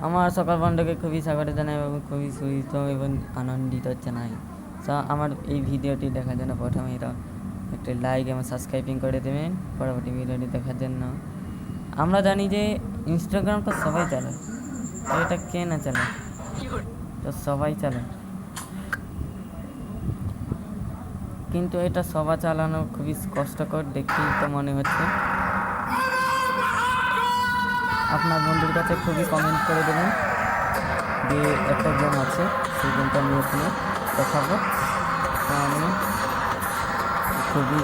আমার সকাল বন্ধকে খুবই স্বাগত জানাই এবং খুবই সুস্থ এবং আনন্দিত জানাই। সো আমার এই ভিডিওটি দেখার জন্য প্রথমে একটি লাইক এবং সাবস্ক্রাইবিং করে দেবেন পরবর্তী ভিডিওটি দেখার জন্য। আমরা জানি যে ইনস্টাগ্রামটা সবাই চালায়, তো এটা কে না চালায়, তো সবাই চালায়, কিন্তু এটা সবাই চালানো খুবই কষ্টকর দেখতেই তো মনে হচ্ছে। আপনার বন্ধুর কাছে খুবই কমেন্ট করে দেবেন যে একটা গেম আছে, সেই গেমটা আমি এখানে দেখাবো। তো আমি খুবই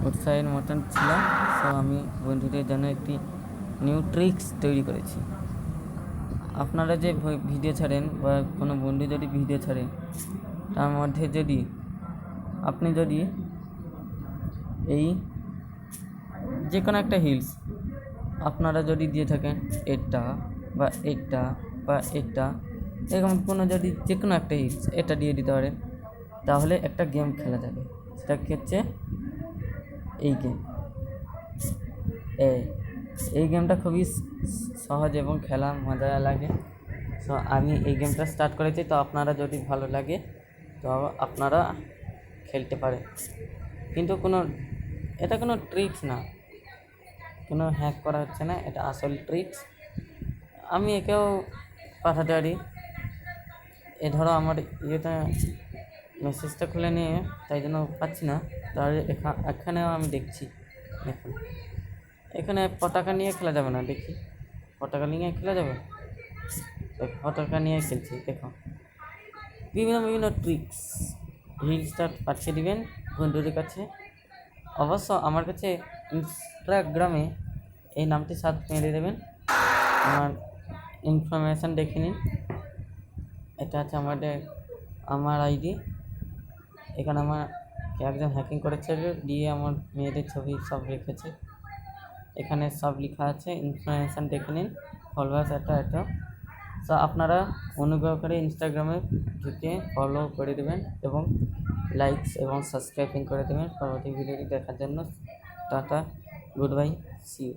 উৎসাহের মতন ছিলাম, তো আমি বন্ধুদের জন্য একটি নিউ ট্রিক্স তৈরি করেছি। আপনারা যে ভিডিও ছাড়েন বা কোনো বন্ধু যদি ভিডিও ছাড়েন, তার মধ্যে যদি আপনি এই যে কোনো একটা হিলস আপনারা যদি দিয়ে থাকেন, এটা বা এটা বা এটা, এরকম কোনো যদি যে কোনো একটা হিলস এটা দিয়ে দিতে পারেন, তাহলে একটা গেম খেলা যাবে। সেটা হচ্ছে এই গেম। এই গেমটা খুবই সহজ এবং খেলা মজা লাগে। সো আমি এই গেমটা স্টার্ট করেছি, তো আপনারা যদি ভালো লাগে তো আপনারা খেলতে পারেন। কিন্তু এটা কোনো ট্রিক্স না, কোনো হ্যাক করা হচ্ছে না, এটা আসল ট্রিক্স। আমি একেও পাঠাতে পারি। ধরো আমার মেসেজটা খুলে নিয়ে তাই জন্য পাচ্ছি না, তাহলে এখানেও আমি দেখছি। দেখুন, এখানে পতাকা নিয়ে খেলা যাবে না, দেখি পতাকা নিয়ে খেলা যাবে, পতাকা নিয়ে খেলছি। দেখো বিভিন্ন ট্রিক্স, রিলসটা পাঠিয়ে দিবেন বন্ধুদের কাছে। অবশ্য আমার কাছে ইনস্টাগ্রামে এই নামটি সার্চ মেরে দেবেন, আমার ইনফরমেশান দেখে নিন। এটা আছে আমার আইডি। এখানে আমার একজন হ্যাকিং করেছে, দিয়ে আমার মেয়েদের ছবি সব রেখেছে। এখানে সব লেখা আছে, ইনফরমেশান দেখে নিন। ফলোয়ার্স এটা। সো আপনারা অনুগ্রহ করে ইনস্টাগ্রামে ঢুকে ফলো করে দেবেন এবং লাইকস এবং সাবস্ক্রাইবিং করে দেবেন পরবর্তী ভিডিওটি দেখার জন্য। Tata, good bye, see you.